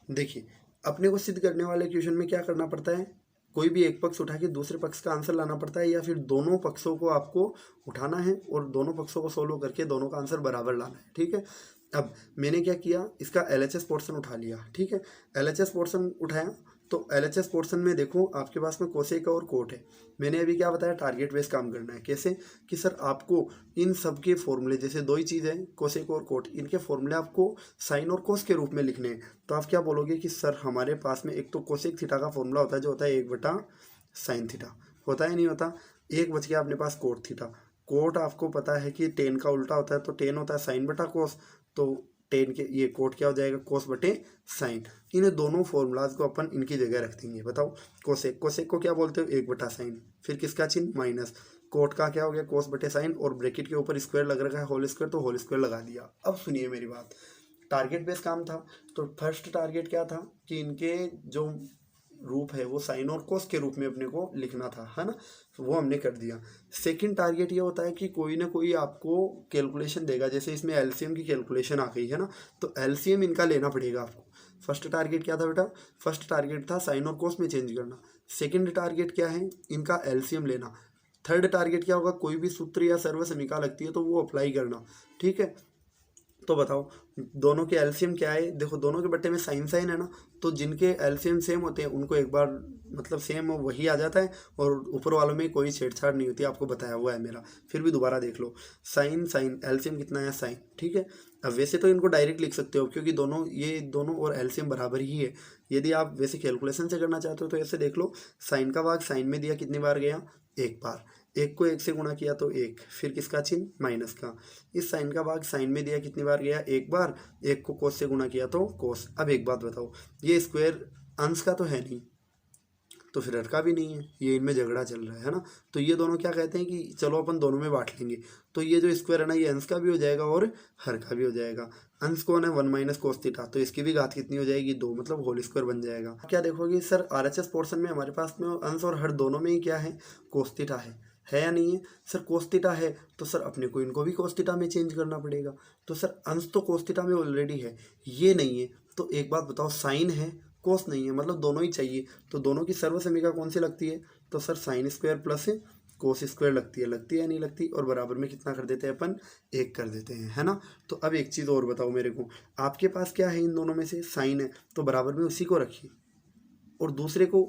देखिए, अपने को सिद्ध करने वाले क्वेश्चन में क्या करना पड़ता है, कोई भी एक पक्ष उठा के दूसरे पक्ष का आंसर लाना पड़ता है, या फिर दोनों पक्षों को आपको उठाना है और दोनों पक्षों को सोल्व करके दोनों का आंसर बराबर लाना है। ठीक है, अब मैंने क्या किया, इसका LHS पोर्शन उठा लिया। ठीक है, LHS पोर्शन उठाया तो LHS पोर्शन में देखो आपके पास में कोसेक और कोट है। मैंने अभी क्या बताया, टारगेट बेस्ड काम करना है। कैसे कि सर आपको इन सब के फॉर्मूले, जैसे दो ही चीज़ है कोसेक और कोट, इनके फॉर्मूले आपको साइन और कोस के रूप में लिखने हैं। तो आप क्या बोलोगे कि सर हमारे पास में एक तो कोसेक थीटा का फॉर्मूला होता है जो होता है 1/sin थीटा, होता है नहीं होता। एक बच गया अपने पास कोट थीटा। कोट आपको पता है कि टेन का उल्टा होता है, तो टेन होता है साइन बटा कोस, तो टेन के ये कोट क्या हो जाएगा, कोस बटे साइन। इन दोनों फॉर्मूलाज को अपन इनकी जगह रख देंगे। बताओ, कोसेक, कोसेक को क्या बोलते हो, 1/sin, फिर किसका चिन्ह माइनस, कोट का क्या हो गया, कोस बटे साइन, और ब्रैकेट के ऊपर स्क्वायर लग रखा है होल स्क्वायर, तो होल स्क्वायर लगा दिया। अब सुनिए मेरी बात, टारगेट बेस्ड काम था, तो फर्स्ट टारगेट क्या था कि इनके जो रूप है वो साइन और कोस के रूप में अपने को लिखना था, है ना, वो हमने कर दिया। सेकंड टारगेट ये होता है कि कोई ना कोई आपको कैलकुलेशन देगा, जैसे इसमें एलसीएम की कैलकुलेशन आ गई है ना, तो एलसीएम इनका लेना पड़ेगा आपको। फर्स्ट टारगेट क्या था बेटा, फर्स्ट टारगेट था साइन और कोस में चेंज करना। सेकंड टारगेट क्या है, इनका एलसीएम लेना। थर्ड टारगेट क्या होगा, कोई भी सूत्र या सर्वसमीका लगती है तो वो अप्लाई करना। ठीक है, तो बताओ दोनों के एलसीएम क्या है, देखो दोनों के बट्टे में साइन साइन है ना, तो जिनके एलसीएम सेम होते हैं उनको एक बार मतलब सेम वही आ जाता है, और ऊपर वालों में कोई छेड़छाड़ नहीं होती, आपको बताया हुआ है मेरा। फिर भी दोबारा देख लो, साइन साइन एलसीएम कितना है, साइन। ठीक है, अब वैसे तो इनको डायरेक्ट लिख सकते हो क्योंकि दोनों ये दोनों और एलसीएम बराबर ही है। यदि आप वैसे कैलकुलेशन से करना चाहते हो तो ऐसे देख लो, साइन का भाग साइन में दिया कितनी बार गया, एक बार, एक को एक से गुणा किया तो एक, फिर किसका चिन्ह, माइनस का। इस साइन का भाग साइन में दिया कितनी बार गया, एक बार, एक को कोस से गुणा किया तो कोस। अब एक बात बताओ, ये स्क्वायर अंश का तो है नहीं, तो फिर हर का भी नहीं है, ये इनमें झगड़ा चल रहा है ना, तो ये दोनों क्या कहते हैं कि चलो अपन दोनों में बांट लेंगे, तो ये जो स्क्वायर है ना ये अंश का भी हो जाएगा और हर का भी हो जाएगा। अंश कौन है, 1 - cos थीटा, तो इसकी भी घात कितनी हो जाएगी, 2, मतलब होल स्क्वायर बन जाएगा। क्या देखोगे सर, RHS पोर्शन में हमारे पास में अंश और हर दोनों में ही क्या है, cos थीटा है या नहीं है सर, cos थीटा है, तो सर अपने को इनको भी cos थीटा में चेंज करना पड़ेगा। तो सर अंश तो cos थीटा में ऑलरेडी है, ये नहीं है, तो एक बात बताओ, साइन है कोस नहीं है, मतलब दोनों ही चाहिए, तो दोनों की सर्वसमीका कौन सी लगती है, तो sir sine square plus cos square लगती है या नहीं लगती, और बराबर में कितना कर देते हैं अपन, एक कर देते हैं, है ना। तो अब एक चीज़ और बताओ मेरे को, आपके पास क्या है इन दोनों में से, साइन है, तो बराबर में उसी को रखिए, और दूसरे को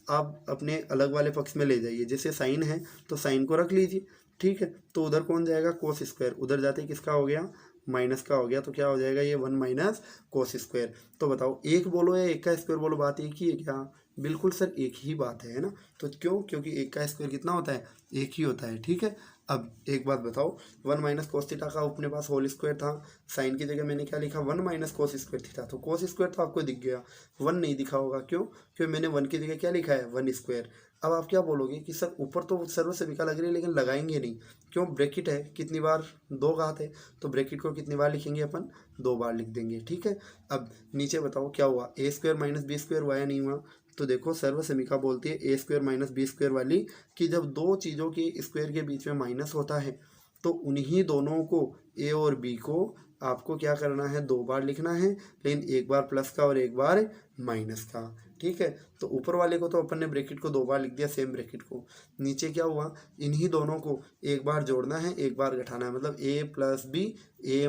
आप अपने अलग वाले पक्ष में ले जाइए। जैसे साइन है तो साइन को रख लीजिए, ठीक है, तो उधर कौन जाएगा, कोस स्क्वायर, उधर जाते किसका हो गया, माइनस का हो गया, तो क्या हो जाएगा ये 1 - cos स्क्वायर। तो बताओ एक बोलो या एक का स्क्वायर बोलो, बात एक ही है क्या, बिल्कुल सर एक ही बात है ना, तो क्यों, क्योंकि एक का स्क्वायर कितना होता है, एक ही होता है। ठीक है, अब एक बात बताओ, 1 - cos थीटा का अपने पास होल स्क्वायर था, साइन की जगह मैंने क्या लिखा, 1 - cos स्क्वायर थीटा, तो cos स्क्वायर तो आपको दिख गया, 1 नहीं दिखा होगा, क्यों, क्योंकि मैंने 1 की जगह क्या लिखा है, 1 स्क्वायर। अब आप क्या बोलोगे कि सर ऊपर तो सर्वसमीका लग रही है लेकिन लगाएंगे नहीं, क्यों, ब्रैकेट है, कितनी बार, 2 घात है, तो ब्रैकेट को कितनी बार लिखेंगे अपन, 2 बार लिख देंगे। ठीक है, अब नीचे बताओ क्या हुआ, a square minus B square हुआ या नहीं हुआ, तो देखो सर्वसमीका बोलती है a square minus B square वाली, कि जब दो चीज़ों के स्क्वायर के बीच में माइनस होता है तो उन्हीं दोनों को, a और b को आपको क्या करना है, 2 बार लिखना है, लेकिन एक बार प्लस का और एक बार माइनस का। ठीक है, तो ऊपर वाले को तो अपन ने ब्रैकेट को 2 बार लिख दिया, सेम ब्रैकेट को, नीचे क्या हुआ, इन्हीं दोनों को एक बार जोड़ना है, एक बार घटाना है, मतलब a + b, a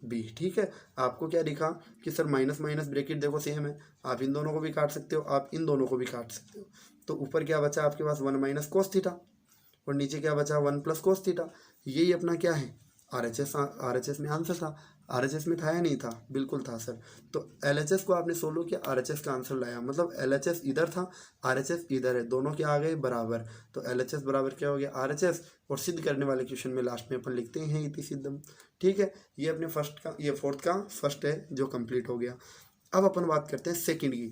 - b। ठीक है, आपको क्या दिखा कि सर माइनस माइनस ब्रैकेट देखो सेम है, आप इन दोनों को भी काट सकते हो, आप इन दोनों को भी काट सकते हो, तो ऊपर क्या बचा आपके पास, 1 - cos थीटा, और नीचे क्या बचा, 1 + cos थीटा। यही अपना क्या है, RHS में आंसर था, RHS में था या नहीं था, बिल्कुल था सर। तो LHS को आपने सोल्व किया, RHS का आंसर लाया, मतलब LHS इधर था, RHS इधर है, दोनों के आ गए बराबर, तो LHS बराबर क्या हो गया, RHS। और सिद्ध करने वाले क्वेश्चन में लास्ट में अपन लिखते हैं इति सिद्धम। ठीक है, ये अपने फर्स्ट का, ये फोर्थ का फर्स्ट है जो कंप्लीट हो गया। अब अपन बात करते हैं सेकंड की।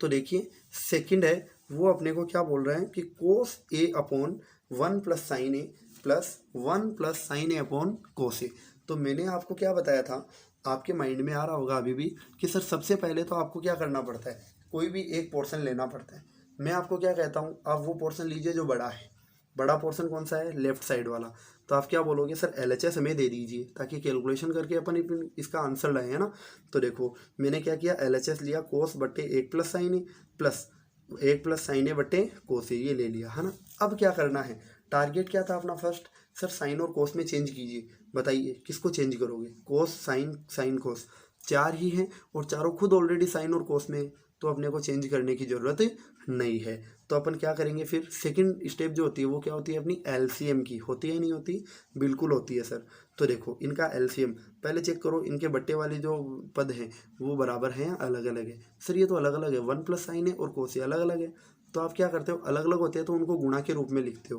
तो देखिए सेकंड है, वो अपने को क्या बोल रहा है कि cos a upon 1 + sin a plus 1 + sin a upon cos a। तो मैंने आपको क्या बताया था, आपके माइंड में आ रहा होगा अभी भी कि सर सबसे पहले तो आपको क्या करना पड़ता है, कोई भी एक पोर्शन लेना पड़ता है। मैं आपको क्या कहता हूँ, आप वो पोर्शन लीजिए जो बड़ा है, बड़ा पोर्शन कौन सा है, लेफ्ट साइड वाला। तो आप क्या बोलोगे, सर LHS हमें दे दीजिए ताकि कैलकुलेशन करके अपन इसका आंसर लाए, है ना। तो देखो मैंने क्या किया, LHS लिया कोस बट्टे 1 प्लस साइन ए प्लस 1 प्लस साइन ए बट्टे कोस ए, ये ले लिया, है ना। अब क्या करना है, टारगेट क्या था अपना फर्स्ट, सर साइन और कोस में चेंज कीजिए। बताइए किसको चेंज करोगे, कोस साइन साइन कोस, चार ही हैं और चारों खुद ऑलरेडी साइन और कोस में, तो अपने को चेंज करने की ज़रूरत नहीं है। तो अपन क्या करेंगे फिर, सेकंड स्टेप जो होती है वो क्या होती है अपनी LCM की, होती है नहीं होती, बिल्कुल होती है सर। तो देखो इनका LCM पहले चेक करो, इनके बट्टे वाली जो पद हैं वो बराबर हैं या अलग अलग है। सर ये तो अलग अलग है, 1 प्लस साइन है और कोस अलग अलग है। तो आप क्या करते हो, अलग अलग होते हैं तो उनको गुणा के रूप में लिखते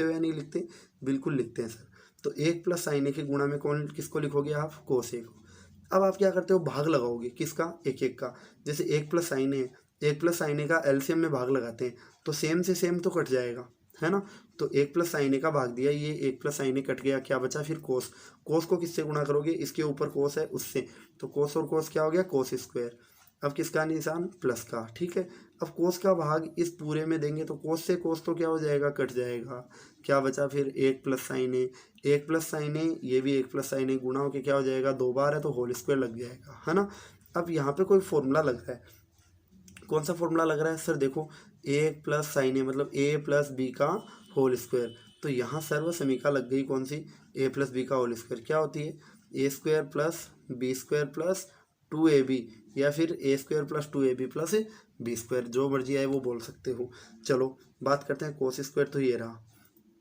हो या नहीं लिखते, बिल्कुल लिखते हैं सर। तो 1 प्लस साइन ए के गुणा में कौन किसको लिखोगे आप, कोस ए को। अब आप क्या करते हो, भाग लगाओगे किसका, एक एक का। जैसे 1 प्लस साइन ए, 1 प्लस साइन ए का LCM में भाग लगाते हैं तो सेम से सेम तो कट जाएगा, है ना। तो 1 प्लस साइन ए का भाग दिया, ये 1 प्लस साइन ए कट गया, क्या बचा फिर कोस। कोस को किससे गुणा करोगे, इसके ऊपर कोस है उससे, तो कोस और कोस क्या हो गया, कोस स्क्वायर। अब किसका निशान, प्लस का, ठीक है। अब कोस का भाग इस पूरे में देंगे तो कोस से कोस तो क्या हो जाएगा, कट जाएगा। क्या बचा फिर 1 प्लस साइन ए, 1 प्लस साइन ए, ये भी 1 प्लस साइन ए गुणा होकर क्या हो जाएगा, 2 बार है तो होल स्क्वायर लग जाएगा, है ना। अब यहाँ पे कोई फॉर्मूला लग रहा है, कौन सा फॉर्मूला लग रहा है सर, देखो 1 प्लस साइन ए मतलब A प्लस बी का होल स्क्वायर। तो यहाँ सर्व समीका लग गई कौन सी, A प्लस बी का होल स्क्वायर, क्या होती है A square plus B square plus 2AB, या फिर A square plus 2AB plus B square, जो मर्जी आए वो बोल सकते हो। चलो बात करते हैं कोस स्क्वायर। तो ये रहा,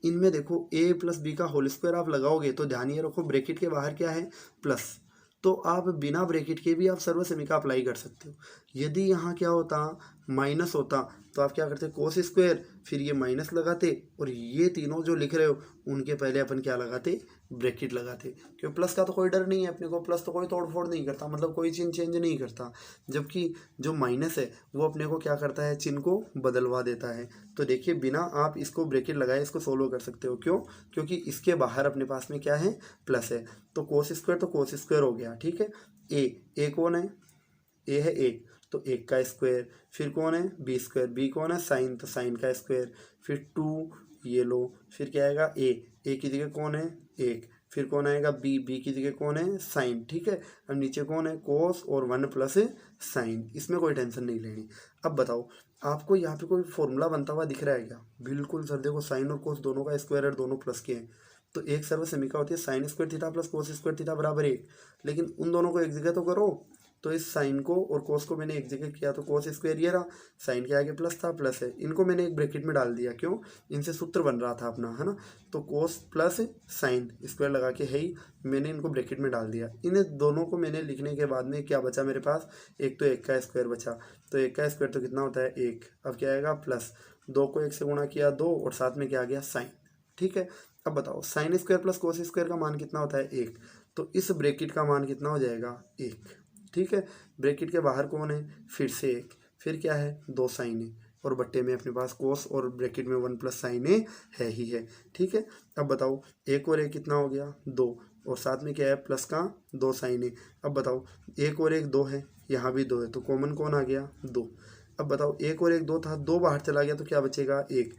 इनमें देखो A प्लस बी का होल स्क्वायर आप लगाओगे तो ध्यान ये रखो ब्रैकेट के बाहर क्या है, प्लस। तो आप बिना ब्रैकेट के भी आप सर्व समीका अप्लाई कर सकते हो। यदि यहाँ क्या होता, माइनस होता, तो आप क्या करते, कोस स्क्वायर फिर ये माइनस लगाते और ये तीनों जो लिख रहे हो उनके पहले अपन क्या लगाते, ब्रैकेट लगाते। क्यों, प्लस का तो कोई डर नहीं है अपने को, प्लस तो कोई तोड़ फोड़ नहीं करता, मतलब कोई चिन्ह चेंज नहीं करता। जबकि जो माइनस है वो अपने को क्या करता है, चिन्ह को बदलवा देता है। तो देखिए बिना आप इसको ब्रैकेट लगाए इसको सोल्व कर सकते हो, क्यों, क्योंकि इसके बाहर अपने पास में क्या है, प्लस है। तो कोस स्क्वायर तो कोस स्क्वायर हो गया, ठीक है। ए कौन है, ए है 1, तो 1 का स्क्वायर। फिर कौन है, बी स्क्वायर, बी कौन है, साइन, तो साइन का स्क्वायर। फिर 2, ये लो, फिर क्या आएगा ए की जगह कौन है, 1। फिर कौन आएगा बी की जगह कौन है, साइन, ठीक है। अब नीचे कौन है, कोस और 1 प्लस साइन, इसमें कोई टेंशन नहीं लेनी। अब बताओ आपको यहाँ पे कोई फॉर्मूला बनता हुआ दिख रहा है क्या, बिल्कुल सर देखो साइन और कोस दोनों का स्क्वायर है, दोनों प्लस के हैं। तो एक सर्व समीका होती है sine square theta plus cos square theta बराबर 1, लेकिन उन दोनों को एक जगह तो करो। तो इस साइन को और कोस को मैंने एक जगह किया तो कोस स्क्वायर ये रहा, साइन के आगे प्लस था, प्लस है, इनको मैंने एक ब्रैकेट में डाल दिया, क्यों, इनसे सूत्र बन रहा था अपना, है ना। तो कोस प्लस साइन स्क्वायर लगा के है ही, मैंने इनको ब्रैकेट में डाल दिया। इन दोनों को मैंने लिखने के बाद में क्या बचा मेरे पास, एक तो 1 का स्क्वायर बचा, तो 1 का स्क्वायर तो कितना होता है 1। अब क्या आएगा, प्लस 2 को 1 से गुणा किया 2 और साथ में क्या आ गया, साइन, ठीक है। अब बताओ sine square plus cos square का मान कितना होता है 1, तो इस ब्रैकेट का मान कितना हो जाएगा 1, ठीक है। ब्रैकेट के बाहर कौन है, फिर से 1, फिर क्या है 2 साइन है, और बट्टे में अपने पास कोस और ब्रैकेट में 1 प्लस साइन है ही है, ठीक है। अब बताओ 1 और 1 कितना हो गया 2, और साथ में क्या है प्लस का 2 साइन है। अब बताओ 1 और 1 2 है, यहाँ भी 2 है, तो कॉमन कौन आ गया 2। अब बताओ 1 और 1 2 था, 2 बाहर चला गया तो क्या बचेगा 1।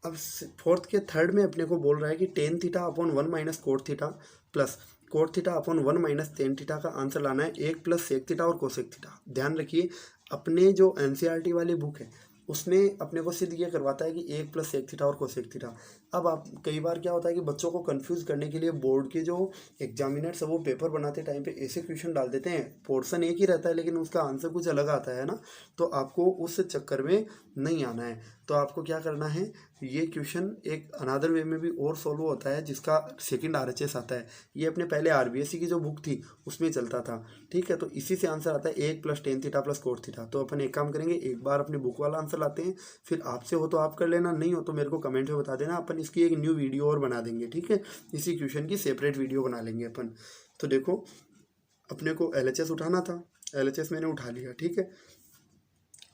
अब फोर्थ के थर्ड में अपने को बोल रहा है कि tan theta upon 1 minus cot theta plus cot theta upon 1 minus tan theta का आंसर लाना है 1 प्लस सेक थीटा और कोसेक थीटा। ध्यान रखिए अपने जो एनसीईआरटी वाली बुक है उसमें अपने को सिद्ध ये करवाता है कि 1 प्लस सेक थीटा और कोसेक थीटा। अब आप कई बार क्या होता है कि बच्चों को कंफ्यूज करने के लिए बोर्ड के जो एग्जामिनर्स है वो पेपर बनाते टाइम पे ऐसे क्वेश्चन डाल देते हैं, पोर्शन एक ही रहता है लेकिन उसका आंसर कुछ अलग आता है ना, तो आपको उस चक्कर में नहीं आना है। तो आपको क्या करना है, ये क्वेश्चन एक अनादर वे में भी और सॉल्व होता है जिसका सेकंड RHS आता है। ये अपने पहले RBSC की जो बुक थी उसमें चलता था, ठीक है। तो इसी से आंसर आता है 1 plus tan theta plus cot theta. तो अपन एक काम करेंगे, एक बार अपनी बुक वाला आंसर लाते हैं, फिर आपसे हो तो आप कर लेना, नहीं हो तो मेरे को कमेंट में बता देना, अपन इसकी एक न्यू वीडियो और बना देंगे, ठीक है। इसी क्वेश्चन की सेपरेट वीडियो बना लेंगे अपन। तो देखो अपने को LHS उठाना था, LHS मैंने उठा लिया, ठीक है।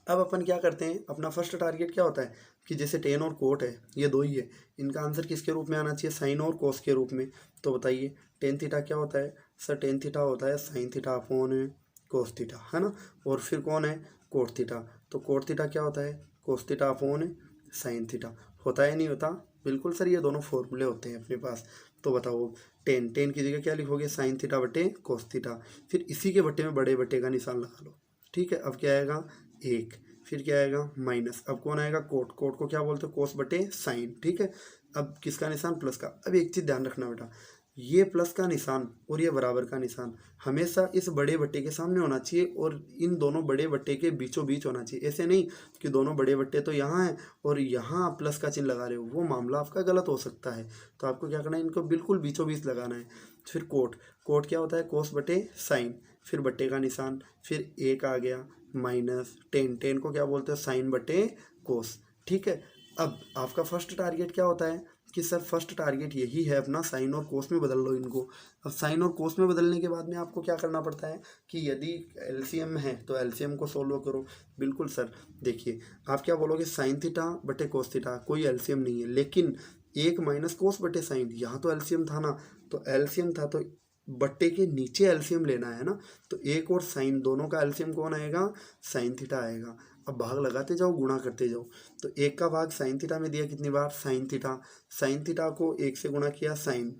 अब अपन क्या करते हैं, अपना फर्स्ट टारगेट क्या होता है कि जैसे टेन और कोट है ये दो ही है, इनका आंसर किसके रूप में आना चाहिए, साइन और कोस के रूप में। तो बताइए टेन थीटा क्या होता है सर, टेन थीटा होता है sine theta upon cos theta, है ना। और फिर कौन है कोट थीटा, तो कोट थीटा क्या होता है cos theta upon sine theta. होता है नहीं होता? बिल्कुल सर, ये दोनों फॉर्मूले होते हैं अपने पास। तो बताओ, टेन की जगह क्या लिखोगे? साइन थीटा बटे कोस थीटा। फिर इसी के बटे में बड़े बटे का निशान लगा लो। ठीक है, अब क्या आएगा? एक। फिर क्या आएगा? माइनस। अब कौन आएगा? कोट। कोट को क्या बोलते हो? कोस बटे साइन। ठीक है, अब किसका निशान? प्लस का। अब एक चीज़ ध्यान रखना बेटा, ये प्लस का निशान और ये बराबर का निशान हमेशा इस बड़े बट्टे के सामने होना चाहिए और इन दोनों बड़े बट्टे के बीचों बीच होना चाहिए। ऐसे नहीं कि दोनों बड़े बट्टे तो यहाँ हैं और यहाँ आप प्लस का चिन्ह लगा रहे हो, वो मामला आपका गलत हो सकता है। तो आपको क्या करना है? इनको बिल्कुल बीचों बीच लगाना है। फिर कोट। कोट क्या होता है? कोस बटे साइन। फिर बट्टे का निशान, फिर एक आ गया माइनस टेन को क्या बोलते हैं? साइन बटे कोस। ठीक है, अब आपका फर्स्ट टारगेट क्या होता है कि सर फर्स्ट टारगेट यही है अपना, साइन और कोस में बदल लो इनको। अब साइन और कोस में बदलने के बाद में आपको क्या करना पड़ता है कि यदि एलसीएम है तो एलसीएम को सोल्व करो। बिल्कुल सर, देखिए आप क्या बोलोगे? साइन थीटा बटे कोस थीटा, कोई एलसीएम नहीं है, लेकिन एक माइनस कोस बटे साइन, यहाँ तो एलसीएम था ना, तो एलसीएम था तो बट्टे के नीचे एलसीएम लेना है ना। तो एक और साइन दोनों का एलसीएम कौन आएगा? साइन थीटा आएगा। अब भाग लगाते जाओ, गुणा करते जाओ। तो एक का भाग साइन थीटा में दिया कितनी बार? Sine theta. साइन थीटा को एक से गुणा किया साइन,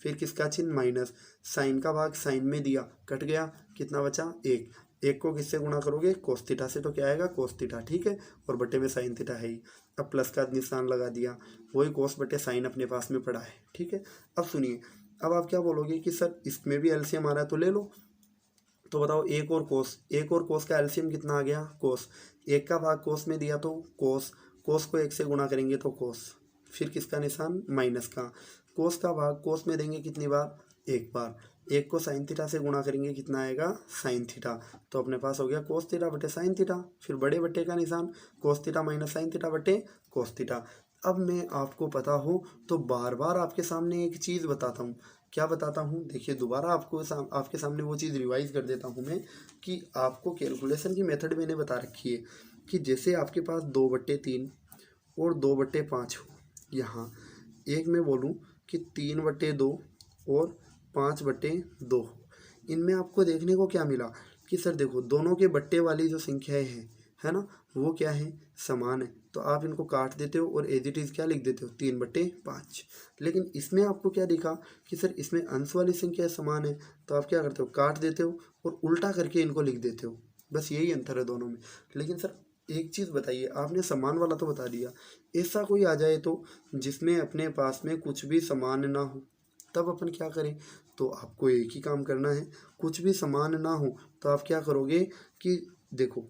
फिर किसका चिन्ह? माइनस। साइन का भाग साइन में दिया, कट गया, कितना बचा? एक। एक को किससे गुणा करोगे? कोस थीटा से, तो क्या आएगा? Cos theta. ठीक है, और बटे में साइन थीटा है ही। अब प्लस का निशान लगा दिया, वही कोस बटे साइन अपने पास में पड़ा है। ठीक है, अब सुनिए, अब आप क्या बोलोगे कि सर इसमें भी एलसीएम आ रहा है तो ले लो। तो बताओ, एक और कोस, एक और कोस का एलसीएम कितना आ गया? कोस। एक का भाग कोस में दिया तो कोस, कोस को एक से गुणा करेंगे तो कोस, फिर किसका निशान? माइनस का। कोस का भाग कोस में देंगे कितनी बार? एक बार। एक को साइन थीटा से गुणा करेंगे, कितना आएगा? Sine theta. तो अपने पास हो गया कोस थीटा बटे साइन थीटा। फिर बड़े बट्टे का निशान, cos theta minus sine theta बटे कोस थीटा। अब मैं आपको पता हो तो बार बार आपके सामने एक चीज़ बताता हूँ। क्या बताता हूँ? देखिए, दोबारा आपके सामने वो चीज़ रिवाइज कर देता हूँ मैं, कि आपको कैलकुलेशन की मेथड मैंने बता रखी है कि जैसे आपके पास 2/3 और 2/5 हो, यहाँ एक मैं बोलूँ कि 3/2 और 5/2 हो, इनमें आपको देखने को क्या मिला कि सर देखो, दोनों के बट्टे वाली जो संख्याएं हैं, है ना, वो क्या है? समान है। तो आप इनको काट देते हो और एज इट इज़ क्या लिख देते हो? 3/5। लेकिन इसमें आपको क्या दिखा कि सर इसमें अंश वाली संख्या समान है, तो आप क्या करते हो? काट देते हो और उल्टा करके इनको लिख देते हो। बस यही अंतर है दोनों में। लेकिन सर एक चीज़ बताइए, आपने समान वाला तो बता दिया, ऐसा कोई आ जाए तो जिसमें अपने पास में कुछ भी समान ना हो, तब अपन क्या करें? तो आपको एक ही काम करना है, कुछ भी समान ना हो तो आप क्या करोगे कि देखो,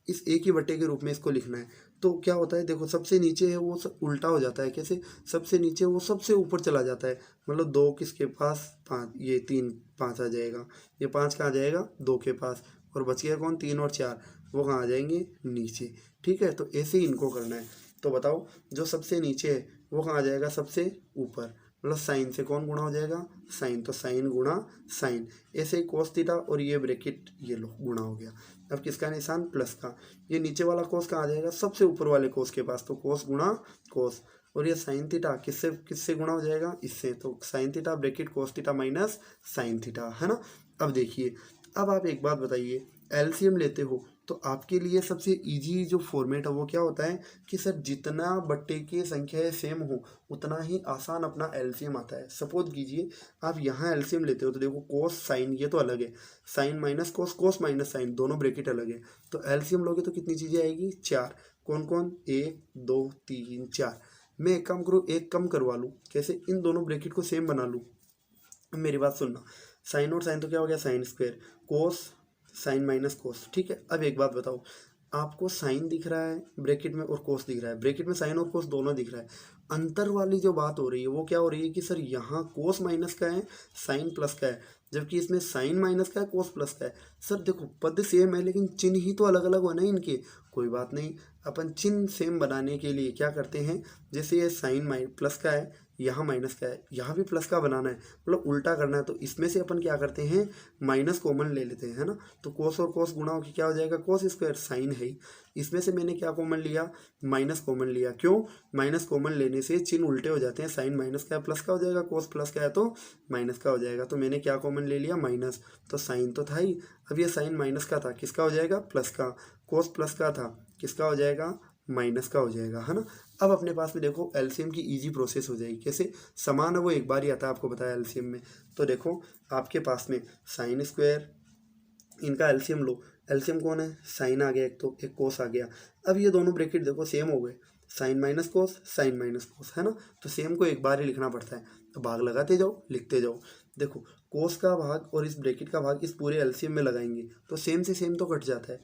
इस एक ही बट्टे के रूप में इसको लिखना है। तो क्या होता है? देखो, सबसे नीचे है वो सब उल्टा हो जाता है। कैसे? सबसे नीचे वो सबसे ऊपर चला जाता है। मतलब 2 किसके पास? 5, ये 3 5 आ जाएगा, ये 5 कहाँ जाएगा? 2 के पास, और बच गया कौन? 3 और 4, वो कहाँ आ जाएंगे? नीचे। ठीक है, तो ऐसे ही इनको करना है। तो बताओ, जो सबसे नीचे है वो कहाँ आ जाएगा? सबसे ऊपर। मतलब साइन से कौन गुणा हो जाएगा? साइन, तो साइन गुणा साइन। ऐसे ही कोस थीटा और ये ब्रैकेट ये लो गुणा हो गया। अब किसका निशान? प्लस का। ये नीचे वाला कोस कहाँ आ जाएगा? सबसे ऊपर वाले कोस के पास, तो कोस गुणा कोस। और ये साइन थीटा किससे किससे गुणा हो जाएगा? इससे, तो sine theta bracket cos theta minus sine theta, है ना। अब देखिए, अब आप एक बात बताइए, एलसीएम लेते हो तो आपके लिए सबसे इजी जो फॉर्मेट है वो क्या होता है कि सर जितना बट्टे की संख्याएं सेम हो उतना ही आसान अपना एलसीएम आता है। सपोज कीजिए आप यहाँ एलसीएम लेते हो तो देखो, कोस साइन ये तो अलग है, sine minus cos, cos minus sine, दोनों ब्रैकेट अलग है। तो एलसीएम लोगे तो कितनी चीज़ें आएगी? 4। कौन कौन? 1 2 3 4। मैं एक काम करूँ, एक कम करवा लूँ। कैसे? इन दोनों ब्रैकेट को सेम बना लूँ। अब मेरी बात सुनना, साइन और साइन तो क्या हो गया? साइन स्क्वायर, कोस साइन माइनस कोस। ठीक है, अब एक बात बताओ, आपको साइन दिख रहा है ब्रैकेट में और कोस दिख रहा है, ब्रैकेट में साइन और कोस दोनों दिख रहा है। अंतर वाली जो बात हो रही है वो क्या हो रही है कि सर यहाँ कोस माइनस का है, साइन प्लस का है, जबकि इसमें साइन माइनस का है, कोस प्लस का है। सर देखो, पद सेम है लेकिन चिन्ह ही तो अलग अलग हो ना इनके। कोई बात नहीं, अपन चिन्ह सेम बनाने के लिए क्या करते हैं, जैसे ये साइन प्लस का है, यहाँ माइनस का है, यहाँ भी प्लस का बनाना है, मतलब उल्टा करना है, तो इसमें से अपन क्या करते हैं? माइनस कॉमन ले लेते हैं, है ना। तो कोस और कोस गुणा होकर क्या हो जाएगा? कोस स्क्वायर, साइन है ही। इसमें से मैंने क्या कॉमन लिया? माइनस कॉमन लिया। क्यों? माइनस कॉमन लेने से चिन्ह उल्टे हो जाते हैं। साइन माइनस का है प्लस का हो जाएगा, कोस प्लस का है तो माइनस का हो जाएगा। तो मैंने क्या कॉमन ले लिया? माइनस। तो साइन तो था ही, अब ये साइन माइनस का था, किसका हो जाएगा? प्लस का। कोस प्लस का था, किसका हो जाएगा? माइनस का हो जाएगा, है ना। अब अपने पास में देखो एलसीएम की इजी प्रोसेस हो जाएगी। कैसे? समान है वो एक बार ही आता है, आपको बताया एलसीएम में। तो देखो आपके पास में साइन स्क्वायर, इनका एलसीएम लो। एलसीएम कौन है? साइन आ गया एक, तो एक कोस आ गया। अब ये दोनों ब्रैकेट देखो सेम हो गए, sine minus cos, sine minus cos, है ना। तो सेम को एक बार ही लिखना पड़ता है, तो भाग लगाते जाओ, लिखते जाओ। देखो कोस का भाग और इस ब्रैकेट का भाग इस पूरे एलसीएम में लगाएंगे तो सेम से सेम तो कट जाता है।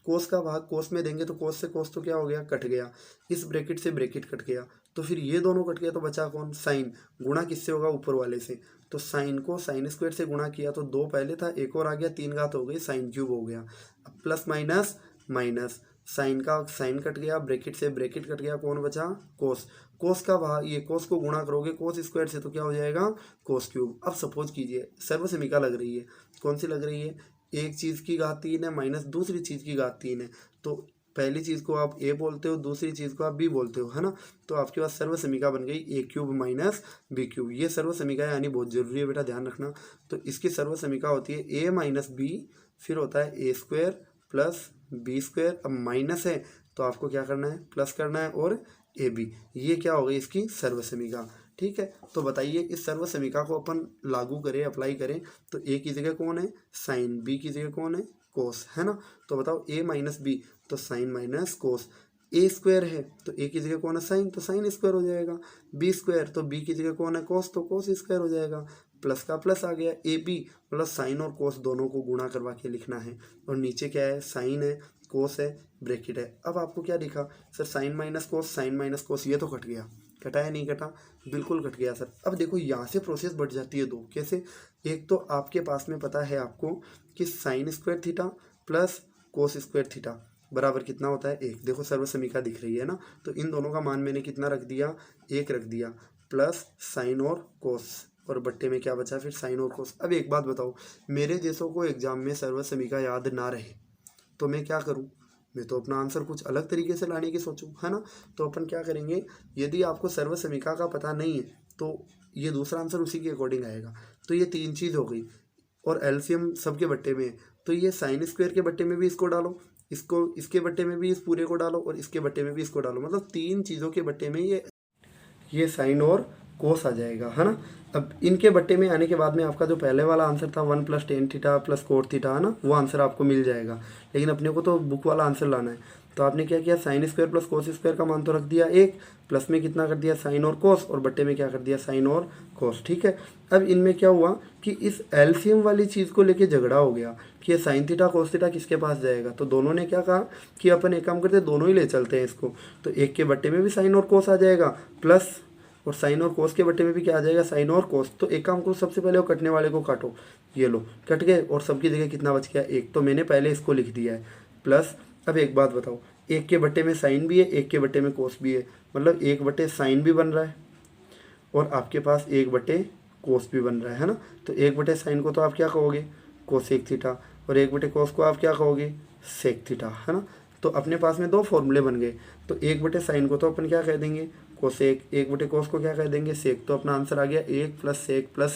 कोस का भाग कोस में देंगे तो कोस से कोस तो क्या हो गया? कट गया। इस ब्रैकेट से ब्रैकेट कट गया, तो फिर ये दोनों कट गया, तो बचा कौन? साइन। गुणा किससे होगा? ऊपर वाले से। तो साइन को साइन स्क्वायर से गुणा किया तो 2 पहले था, एक और आ गया, 3 घात हो गई, साइन क्यूब हो गया। अब प्लस माइनस माइनस, साइन का साइन कट गया, ब्रैकेट से ब्रैकेट कट गया, कौन बचा? कोस। कोस का भाग, ये कोस को गुणा करोगे कोस स्क्वायर से तो क्या हो जाएगा? Cos cube. अब सपोज कीजिए सर्वसमीका लग रही है, कौन सी लग रही है? एक चीज़ की घात 3 है माइनस दूसरी चीज़ की घात 3 है, तो पहली चीज़ को आप ए बोलते हो, दूसरी चीज़ को आप बी बोलते हो, है ना। तो आपके पास सर्वसमीका बन गई ए क्यूब माइनस बी क्यूब। ये सर्वसमीका यानी बहुत जरूरी है बेटा, ध्यान रखना। तो इसकी सर्वसमीका होती है ए माइनस बी, फिर होता है ए स्क्वायर प्लस बी स्क्वायर। अब माइनस है तो आपको क्या करना है? प्लस करना है, और ए बी। ये क्या हो गई? इसकी सर्वसमीका। ठीक है, तो बताइए इस सर्वसमीका को अपन लागू करें, अप्लाई करें, तो ए की जगह कौन है? साइन, बी की जगह कौन है? कोस, है ना। तो बताओ ए माइनस बी तो साइन माइनस कोस। ए स्क्वायर है तो ए की जगह कौन है? साइन, तो साइन स्क्वायर हो जाएगा। बी स्क्वायर तो बी की जगह कौन है? कोस, तो कोस स्क्वायर हो जाएगा। प्लस का प्लस आ गया। ए बी मतलब साइन और कोस दोनों को गुणा करवा के लिखना है, और नीचे क्या है? साइन है, कोस है, ब्रैकेट है। अब आपको क्या दिखा? Sir sine minus cos, sine minus cos, ये तो कट गया। कटा है? नहीं कटा? बिल्कुल कट गया सर। अब देखो यहाँ से प्रोसेस बढ़ जाती है दो। कैसे? एक तो आपके पास में पता है आपको कि sine square theta plus cos square theta बराबर कितना होता है? 1। देखो सर्वसमीका दिख रही है ना, तो इन दोनों का मान मैंने कितना रख दिया? 1 रख दिया, प्लस साइन और कोस, और बट्टे में क्या बचा? फिर साइन और कोस। अब एक बात बताओ, मेरे जैसों को एग्जाम में सर्वसमीका याद ना रहे तो मैं क्या करूं? मैं तो अपना आंसर कुछ अलग तरीके से लाने की सोचूं, है ना। तो अपन क्या करेंगे, यदि आपको सर्वसमीका का पता नहीं है तो ये दूसरा आंसर उसी के अकॉर्डिंग आएगा। तो ये 3 चीज़ हो गई, और एलसीएम सबके बट्टे में है, तो ये साइन स्क्वायर के बट्टे में भी इसको डालो, इसको इसके बट्टे में भी इस पूरे को डालो, और इसके बट्टे में भी इसको डालो, मतलब 3 चीज़ों के बट्टे में ये साइन और कोस आ जाएगा, है ना। अब इनके बट्टे में आने के बाद में आपका जो पहले वाला आंसर था 1 + tan theta plus cot theta, है ना, वो आंसर आपको मिल जाएगा। लेकिन अपने को तो बुक वाला आंसर लाना है, तो आपने क्या किया? Sine square plus cos square का मान तो रख दिया 1, प्लस में कितना कर दिया? साइन और कोस, और बट्टे में क्या कर दिया? साइन और कोस। ठीक है, अब इनमें क्या हुआ कि इस एलसीएम वाली चीज़ को लेके झगड़ा हो गया कि ये साइन थीटा कोस थीटा किसके पास जाएगा। तो दोनों ने क्या कहा कि अपन एक काम करते हैं, दोनों ही ले चलते हैं इसको। तो एक के बट्टे में भी साइन और कोस आ जाएगा, प्लस और साइन और कोस के बट्टे में भी क्या आ जाएगा? साइन और कोस। तो एक काम करो, सबसे पहले वो कटने वाले को काटो, ये लो कट गए, और सबकी जगह कितना बच गया? 1। तो मैंने पहले इसको लिख दिया है, प्लस। अब एक बात बताओ, एक के बट्टे में साइन भी है, एक के बट्टे में कोस भी है, मतलब 1 बट्टे साइन भी बन रहा है, और आपके पास 1 बट्टे कोस भी बन रहा है ना। तो 1 बट्टे साइन को तो आप क्या कहोगे? कोसेक थीटा, और 1 बट्टे कोस को आप क्या कहोगे? सेक थीटा, है ना। तो अपने पास में 2 फॉर्मूले बन गए। तो 1 बटे साइन को तो अपन क्या कह देंगे? कोसेक। 1 बटे कोस को क्या कह देंगे? सेक। तो अपना आंसर आ गया 1 + सेक प्लस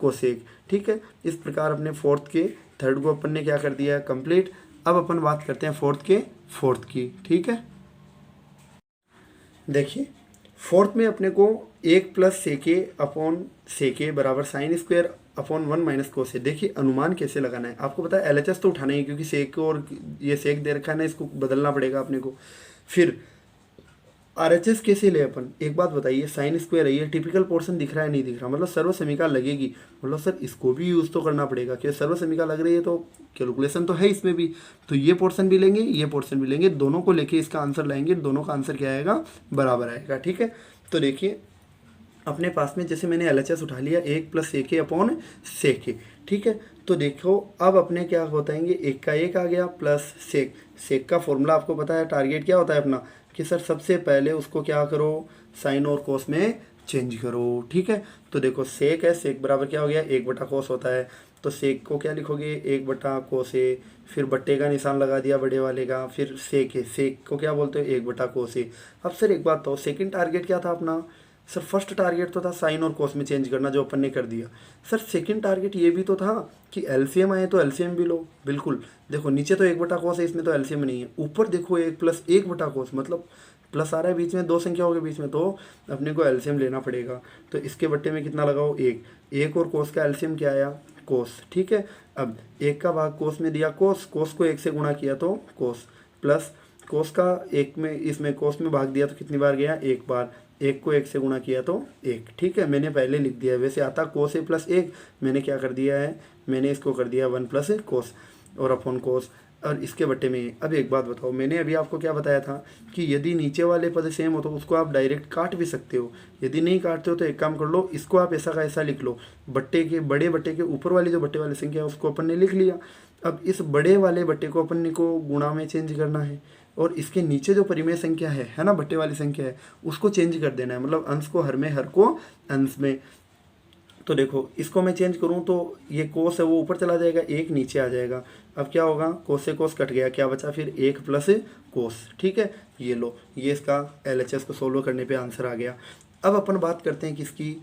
कोसेक। ठीक है, इस प्रकार अपने फोर्थ के थर्ड को अपन ने क्या कर दिया है? कंप्लीट। अब अपन बात करते हैं फोर्थ के फोर्थ की। ठीक है, देखिए फोर्थ में अपने को 1 + सेके अपॉन सेके बराबर sine square upon 1 minus cos है। देखिए अनुमान कैसे लगाना है, आपको पता है एलएचएस तो उठाना ही, क्योंकि सेक और ये सेक दे रखा है ना, इसको बदलना पड़ेगा अपने को। फिर आरएचएस कैसे ले अपन, एक बात बताइए, साइन स्क्वायर है, ये टिपिकल पोर्शन दिख रहा है नहीं दिख रहा, मतलब सर्वसमीका लगेगी, मतलब सर इसको भी यूज़ तो करना पड़ेगा, क्योंकि सर्वसमीका लग रही है तो कैलकुलेशन तो है इसमें भी। तो ये पोर्शन भी लेंगे, ये पोर्शन भी लेंगे, दोनों को लेके इसका आंसर लाएंगे, दोनों का आंसर क्या आएगा? बराबर आएगा। ठीक है, तो देखिए अपने पास में जैसे मैंने एलएचएस उठा लिया 1 + सेके अपॉन सेके। ठीक है, तो देखो अब अपने क्या बताएंगे, 1 का 1 आ गया प्लस सेक। सेक का फॉर्मूला आपको पता है, टारगेट क्या होता है अपना, कि सर सबसे पहले उसको क्या करो? साइन और कोस में चेंज करो। ठीक है, तो देखो सेक है, सेक बराबर क्या हो गया? 1 बटा कोस होता है, तो सेक को क्या लिखोगे? 1 बटा कोस है, फिर बट्टे का निशान लगा दिया बड़े वाले का, फिर सेक है, सेक को क्या बोलते हो? 1 बटा कोस है। अब सर एक बात तो, सेकंड टारगेट क्या था अपना? सर फर्स्ट टारगेट तो था साइन और कोस में चेंज करना, जो अपन ने कर दिया। सर सेकंड टारगेट ये भी तो था कि एलसीएम आए तो एलसीएम भी लो। बिल्कुल, देखो नीचे तो 1/cos है, इसमें तो एलसीएम नहीं है। ऊपर देखो 1+1/cos, मतलब प्लस आ रहा है बीच में, दो संख्याओं के बीच में, तो अपने को एलसीएम लेना पड़ेगा। तो इसके बट्टे में कितना लगाओ, 1 और कोस का एलसीएम क्या आया, कोस। ठीक है, अब 1 का भाग कोस में दिया, कोस को 1 से गुणा किया तो कोस, प्लस कोस का 1 में, इसमें कोस में भाग दिया तो कितनी बार गया, 1 बार। 1 को 1 से गुणा किया तो 1। ठीक है, मैंने पहले लिख दिया है, वैसे आता कोस ए प्लस 1, मैंने क्या कर दिया है, मैंने इसको कर दिया 1 + कोस और अपॉन कोस, और इसके बट्टे में। अब एक बात बताओ, मैंने अभी आपको क्या बताया था कि यदि नीचे वाले पद सेम हो तो उसको आप डायरेक्ट काट भी सकते हो। यदि नहीं काटते हो तो एक काम कर लो, इसको आप ऐसा का ऐसा लिख लो, बट्टे के, बड़े बट्टे के ऊपर वाली जो बट्टे वाली संख्या है उसको अपन ने लिख लिया। अब इस बड़े वाले बट्टे को अपन ने को गुणा में चेंज करना है, और इसके नीचे जो परिमेय संख्या है ना, बट्टे वाली संख्या है, उसको चेंज कर देना है, मतलब अंश को हर में, हर को अंश में। तो देखो इसको मैं चेंज करूं तो ये कोस है वो ऊपर चला जाएगा, 1 नीचे आ जाएगा। अब क्या होगा, कोस से कोस कट गया, क्या बचा फिर 1 + कोस। ठीक है, ये लो, ये इसका एलएचएस को सोल्व करने पे आंसर आ गया। अब अपन बात करते हैं किसकी,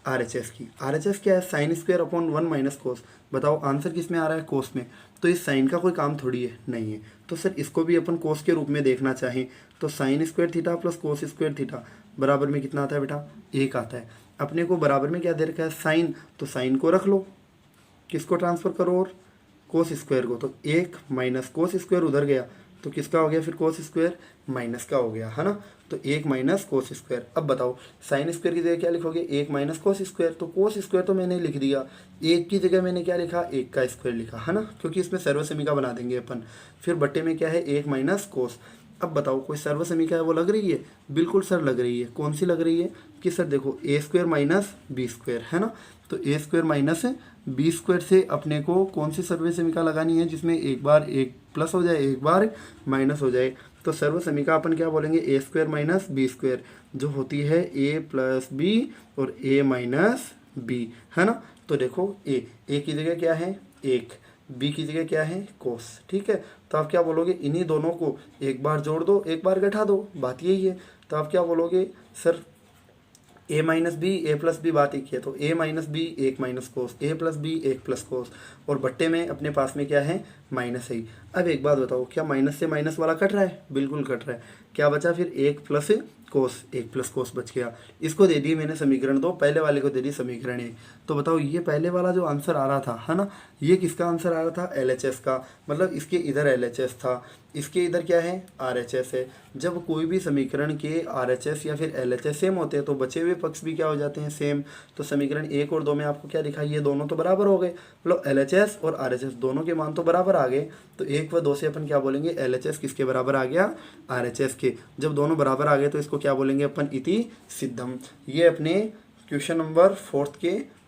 आरएचएस की। आरएचएस क्या है, sin² / 1 - कोस। बताओ आंसर किस में आ रहा है, कोस में। तो इस साइन का कोई काम थोड़ी है, नहीं है। तो सर इसको भी अपन कोस के रूप में देखना चाहें तो sin² θ + cos² θ बराबर में कितना आता है बेटा, 1 आता है। अपने को बराबर में क्या दे रखा है, साइन, तो साइन को रख लो, किसको ट्रांसफर करो, और कोस स्क्वायर को। तो 1 - cos² उधर गया तो किसका हो गया फिर, cos² माइनस का हो गया, है ना। तो 1 - cos²। अब बताओ sin² की जगह क्या लिखोगे, 1 - cos²। तो cos² तो मैंने लिख दिया, 1 की जगह मैंने क्या लिखा, 1 का स्क्वायर लिखा, है ना, क्योंकि इसमें सर्वसमीका बना देंगे अपन। फिर बट्टे में क्या है, 1 - cos। अब बताओ कोई सर्वसमीका है वो लग रही है, बिल्कुल सर लग रही है। कौन सी लग रही है कि सर देखो a² - b², है ना। तो a² - b² से अपने को कौन सी सर्वसमीका लगानी है, जिसमें एक बार 1 प्लस हो जाए, एक बार माइनस हो जाए। तो सर्वसमीका अपन क्या बोलेंगे, a² - b², जो होती है a + b और a - b, है ना। तो देखो a की जगह क्या है, 1, b की जगह क्या है, कोस। ठीक है, तो आप क्या बोलोगे, इन्हीं दोनों को एक बार जोड़ दो, एक बार घटा दो, बात यही है। तो आप क्या बोलोगे, sir a - b, a + b बात एक ही है, तो a - b 1 - cos, a + b 1 + कोस, और बट्टे में अपने पास में क्या है, माइनस है। अब एक बात बताओ, क्या माइनस से माइनस वाला कट रहा है, बिल्कुल कट रहा है। क्या बचा फिर, 1 + कोस, 1 + कोस बच गया। इसको दे दी मैंने समीकरण 2, पहले वाले को दे दी समीकरण 1। तो बताओ ये पहले वाला जो आंसर आ रहा था, है ना, ये किसका आंसर आ रहा था, एलएचएस का, मतलब इसके इधर एलएचएस था, इसके इधर क्या है, आरएचएस है। जब कोई भी समीकरण के आरएचएस या फिर एलएचएस सेम होते हैं तो बचे हुए पक्ष भी क्या हो जाते हैं, सेम। तो समीकरण 1 और 2 में आपको क्या दिखा, ये दोनों तो बराबर हो गए, मतलब एलएचएस और आरएचएस दोनों के मान तो बराबर आ गए। तो 1 व 2 से अपन क्या बोलेंगे, एलएचएस किसके बराबर आ गया, आरएचएस के। जब दोनों बराबर आ गए तो इसको क्या बोलेंगे अपन, इति सिद्धम। ये अपने क्वेश्चन नंबर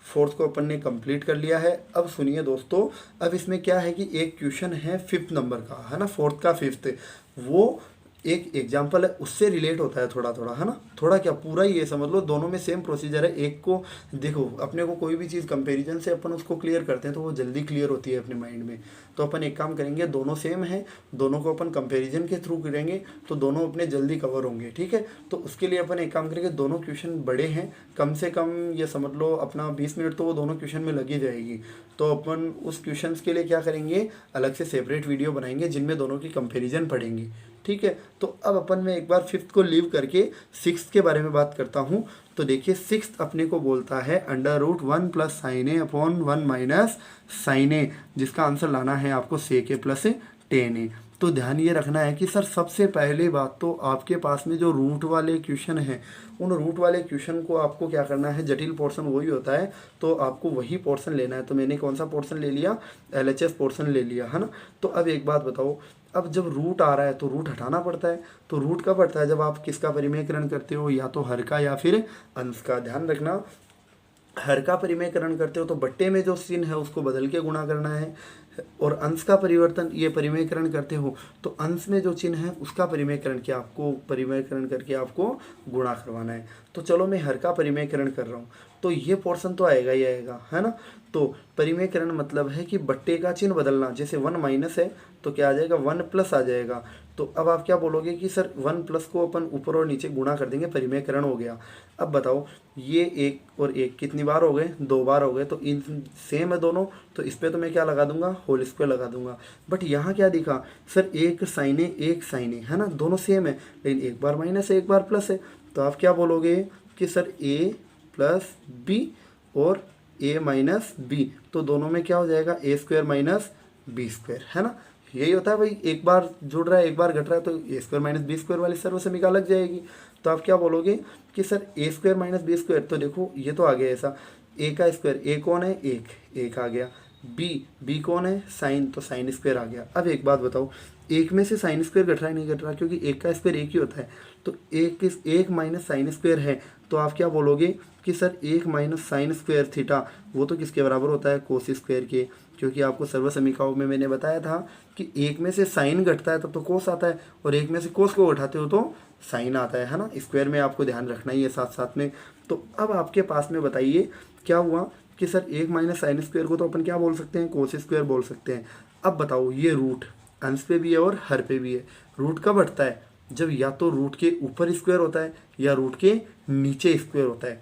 4th को अपन ने कंप्लीट कर लिया है। अब सुनिए दोस्तों, अब इसमें क्या है कि एक क्वेश्चन है 5th नंबर का, है ना, 4th का 5th, वो एक एग्जाम्पल है, उससे रिलेट होता है थोड़ा थोड़ा, है ना, थोड़ा क्या पूरा ही ये समझ लो, दोनों में सेम प्रोसीजर है। एक को देखो, अपने को कोई भी चीज़ कंपैरिजन से अपन उसको क्लियर करते हैं तो वो जल्दी क्लियर होती है अपने माइंड में। तो अपन एक काम करेंगे, दोनों सेम है, दोनों को अपन कंपैरिजन के थ्रू करेंगे तो दोनों अपने जल्दी कवर होंगे। ठीक है, तो उसके लिए अपन एक काम करेंगे, दोनों क्वेश्चन बड़े हैं, कम से कम ये समझ लो अपना 20 मिनट तो वो दोनों क्वेश्चन में लगी जाएगी। तो अपन उस क्वेश्चन के लिए क्या करेंगे, अलग से सेपरेट वीडियो बनाएंगे जिनमें दोनों की कंपेरिजन पढ़ेंगे। ठीक है, तो अब अपन में एक बार 5th को लीव करके 6th के बारे में बात करता हूँ। तो देखिए 6th अपने को बोलता है √1 + sin a / 1 - sin a, जिसका आंसर लाना है आपको sec a + tan a। तो ध्यान ये रखना है कि सर सबसे पहले बात तो आपके पास में जो रूट वाले क्वेश्चन हैं, उन रूट वाले क्वेश्चन को आपको क्या करना है, जटिल पोर्शन वही होता है तो आपको वही पोर्शन लेना है। तो मैंने कौन सा पोर्शन ले लिया, एलएचएस पोर्शन ले लिया, है ना। तो अब एक बात बताओ, अब जब रूट आ रहा है तो रूट हटाना पड़ता है। तो रूट कब हटता है, जब आप किसका परिमेयकरण करते हो, या तो हर का या फिर अंश का। ध्यान रखना, हर का परिमेयकरण करते हो तो बट्टे में जो चिन्ह है उसको बदल के गुणा करना है, और अंश का परिमेयकरण करते हो तो अंश में जो चिन्ह है उसका परिमेयकरण करके आपको गुणा करवाना है। तो चलो मैं हर का परिमेयकरण कर रहा हूँ। तो ये पोर्शन तो आएगा ही आएगा, है ना। तो परिमेयकरण मतलब है कि बट्टे का चिन्ह बदलना, जैसे 1 माइनस है तो क्या आ जाएगा 1 प्लस आ जाएगा। तो अब आप क्या बोलोगे कि सर 1 प्लस को अपन ऊपर और नीचे गुणा कर देंगे, परिमेयकरण हो गया। अब बताओ ये 1 और 1 कितनी बार हो गए, 2 बार हो गए, तो इन सेम है दोनों, तो इस पर तो मैं क्या लगा दूंगा, होल स्क्वायर लगा दूंगा। बट यहाँ क्या दिखा सर, एक साइन ए एक साइन ए, है ना, दोनों सेम है, लेकिन एक बार माइनस है एक बार प्लस है। तो आप क्या बोलोगे कि सर ए प्लस बी और ए माइनस बी, तो दोनों में क्या हो जाएगा ए स्क्वायर माइनस बी स्क्वायर, है ना। यही होता है भाई, एक बार जुड़ रहा है एक बार घट रहा है, तो ए स्क्वायर माइनस बी स्क्वायर वाली सर्वसमीका लग जाएगी। तो आप क्या बोलोगे कि सर ए स्क्वायर माइनस बी स्क्वायर, तो देखो ये तो आ गया ऐसा, ए का स्क्वायर, ए कौन है एक आ गया, बी कौन है साइन, तो साइन स्क्वायर आ गया। अब एक बात बताओ, एक में से साइन स्क्वायर घट रहा है नहीं घट रहा, क्योंकि एक का स्क्वायर एक ही होता है, तो एक माइनस साइन स्क्वायर है, तो आप क्या बोलोगे कि सर एक माइनस साइन स्क्वायर थीटा, वो तो किसके बराबर होता है, कोस स्क्वायर के, क्योंकि आपको सर्वसमीकाओं में मैंने बताया था कि एक में से साइन घटता है तब तो कोस आता है, और एक में से कोस को उठाते हो तो साइन आता है ना। स्क्वायर में आपको ध्यान रखना ही है साथ साथ में। तो अब आपके पास में बताइए क्या हुआ कि सर एक माइनस साइन स्क्वायर को तो अपन क्या बोल सकते हैं, कोस स्क्वायर बोल सकते हैं। अब बताओ ये रूट अंश पे भी है और हर पे भी है, रूट कब हटता है, जब या तो रूट के ऊपर स्क्वायर होता है या रूट के नीचे स्क्वायर होता है।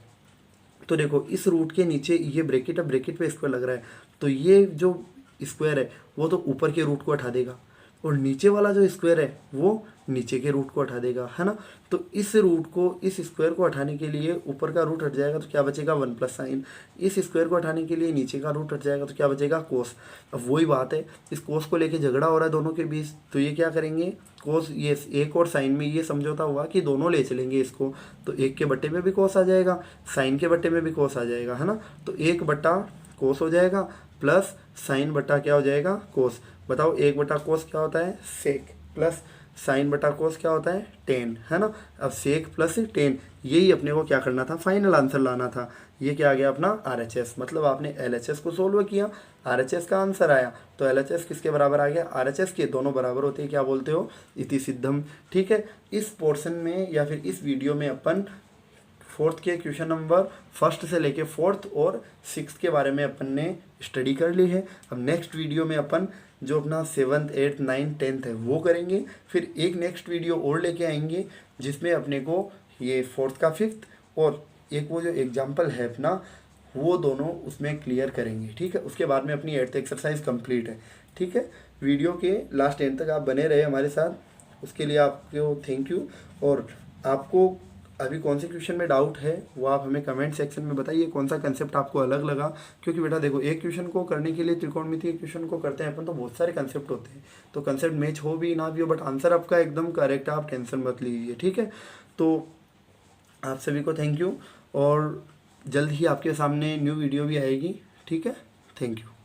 तो देखो इस रूट के नीचे ये ब्रैकेट, अब ब्रैकेट पे स्क्वायर लग रहा है, तो ये जो स्क्वायर है वो तो ऊपर के रूट को हटा देगा, और नीचे वाला जो स्क्वायर है वो नीचे के रूट को हटा देगा, है ना। तो इस रूट को, इस स्क्वायर को हटाने के लिए ऊपर का रूट हट जाएगा तो क्या बचेगा 1 प्लस साइन, इस स्क्वायर को हटाने के लिए नीचे का रूट हट जाएगा तो क्या बचेगा कोस। अब वही बात है, इस कोस को लेके झगड़ा हो रहा है दोनों के बीच, तो ये क्या करेंगे, कोस, ये एक और साइन में ये समझौता हुआ कि दोनों ले चलेंगे इसको, तो एक के बट्टे में भी कोस आ जाएगा, साइन के बट्टे में भी कोस आ जाएगा, है ना। तो एक बट्टा कोस हो जाएगा प्लस साइन बटा क्या हो जाएगा कोस। बताओ एक बटा कोस क्या होता है सेक, प्लस साइन बटा कोस क्या होता है टेन, है ना। अब सेक प्लस टेन, यही अपने को क्या करना था, फाइनल आंसर लाना था। ये क्या आ गया अपना RHS, मतलब आपने LHS को सोल्व किया, RHS का आंसर आया, तो LHS किसके बराबर आ गया, RHS के, दोनों बराबर होते हैं क्या बोलते हो, इति सिद्धम। ठीक है, इस पोर्शन में या फिर इस वीडियो में अपन 4th के क्वेश्चन नंबर 1 से लेके 4th और 6th के बारे में अपन ने स्टडी कर ली है। अब नेक्स्ट वीडियो में अपन जो अपना 7th 8th 9th 10th है वो करेंगे, फिर एक नेक्स्ट वीडियो और लेके आएंगे जिसमें अपने को ये 4th का 5th और एक वो जो एग्जाम्पल है अपना वो दोनों उसमें क्लियर करेंगे। ठीक है, उसके बाद में अपनी 8th एक्सरसाइज कंप्लीट है। ठीक है, वीडियो के लास्ट एंड तक आप बने रहे हमारे साथ, उसके लिए आपको थैंक यू। और आपको अभी कौन से क्वेश्चन में डाउट है वो आप हमें कमेंट सेक्शन में बताइए, कौन सा कंसेप्ट आपको अलग लगा, क्योंकि बेटा देखो एक क्वेश्चन को करने के लिए, त्रिकोणमितीय क्वेश्चन को करते हैं अपन तो बहुत सारे कंसेप्ट होते हैं, तो कंसेप्ट मैच हो भी ना भी हो, बट आंसर आपका एकदम करेक्ट है, आप टेंशन मत लीजिए। ठीक है, तो आप सभी को थैंक यू, और जल्द ही आपके सामने न्यू वीडियो भी आएगी। ठीक है, थैंक यू।